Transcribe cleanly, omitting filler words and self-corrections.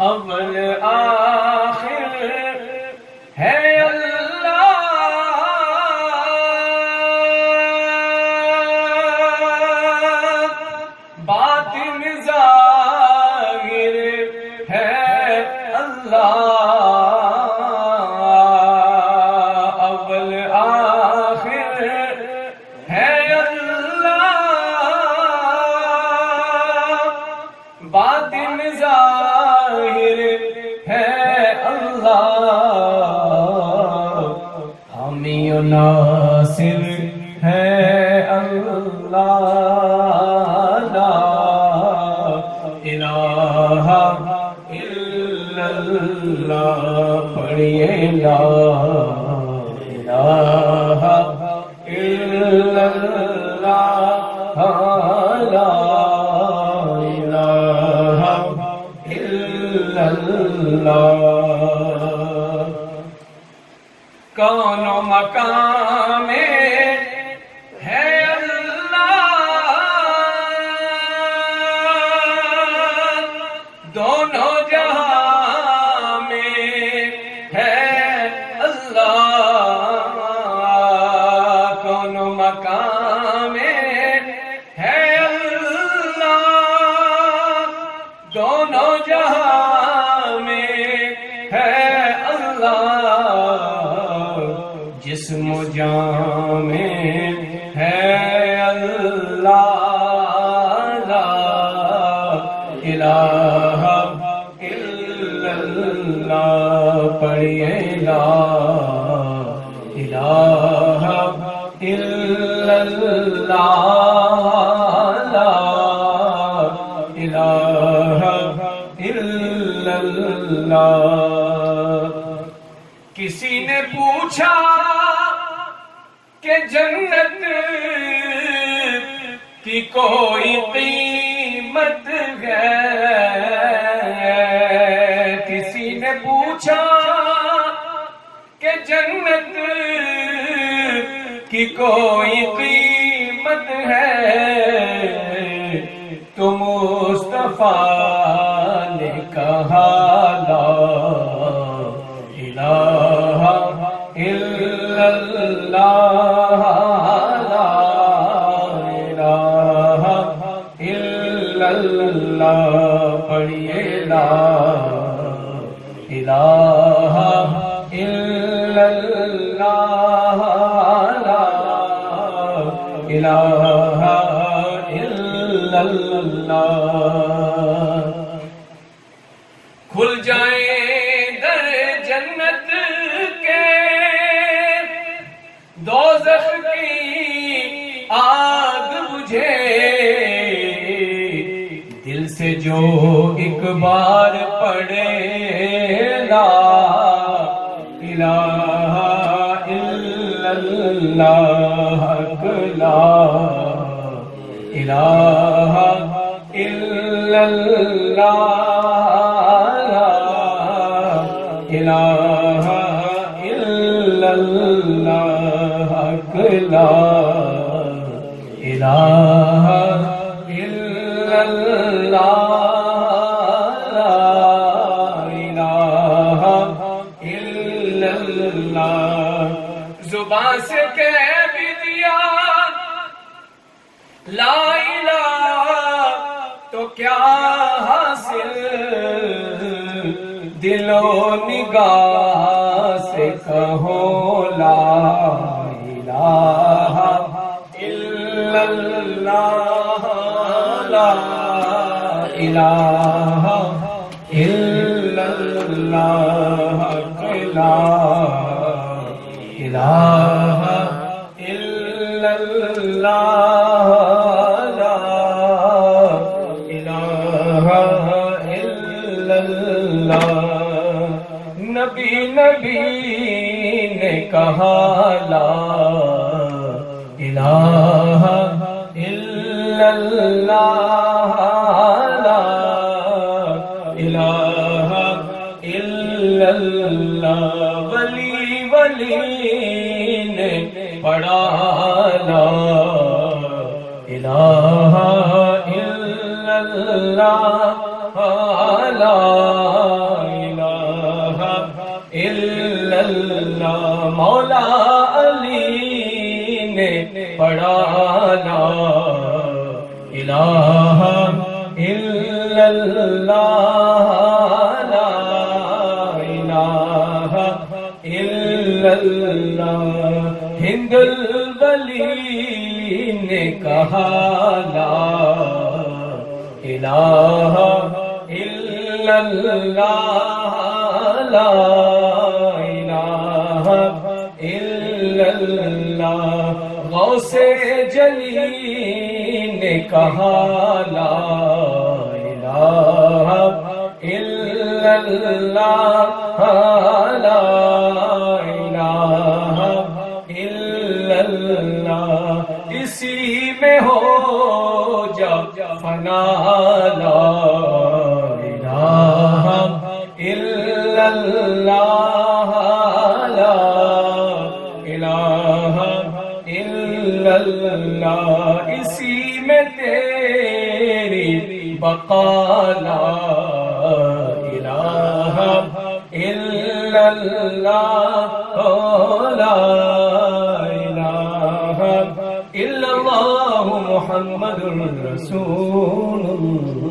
اول آخر ہے اللہ، باطن ظاہر ہے اللہ، اول آخر ہے اللہ، باطن ظاہر ہے اللہ، حامی و ناصر ہے اللہ، لا الہ الا اللہ، پڑھیے لا الہ الا اللہ، لا الہ الا اللہ، کون و مقام ہے اللہ، دونوں جہاں میں ہے اللہ، کون و مقام ہے اللہ، دونوں جہاں میں ہے اللہ، جسم و جان میں ہے اللہ، لا الہ الا اللہ، پڑھیے لا الہ الا اللہ، لا الہ الا اللہ۔ کسی نے پوچھا کہ جنت کی کوئی قیمت ہے، کسی نے پوچھا کہ جنت کی کوئی قیمت ہے، تو مصطفیٰ نے کہا لا الہ الا اللہ، لا الہ الا اللہ، پڑھیے لا الہ الا اللہ، لا الہ الا اللہ۔ کھل جائیں در جنت کے، دوزخ کی آگ بجھے، دل سے جو ایک بار پڑھے لا الہ الا اللہ، حق لا الہ الا اللہ، الہ الا اللہ، حق لا الہ الا اللہ، لا الہ الا اللہ۔ زبان سے کہہ بھی دیا لا الہ تو کیا حاصل، دل و نگاہ سے کہو لا الہ الا اللہ، لا الہ الا اللہ، لا الہ الا اللہ، لا الہ الا اللہ۔ نبی نے کہا لا الہ الا اللہ، لا پڑھا لا الہ الا اللہ لا الہ الا اللہ مولا علی نے پڑھا لا الہ الا اللہ لا الہ الا اللہ ہند الولی نے کہا لا الہ الا اللہ لا الہ الا اللہ غوث جلی نے کہا لا الہ الا اللہ لا الہ الا اللہ اسی میں ہو جا فنا لا الہ الا اللہ لا الہ الا اللہ اسی میں تیری بقا لا الہ الا اللہ لا الہ الا اللہ محمد رسول اللہ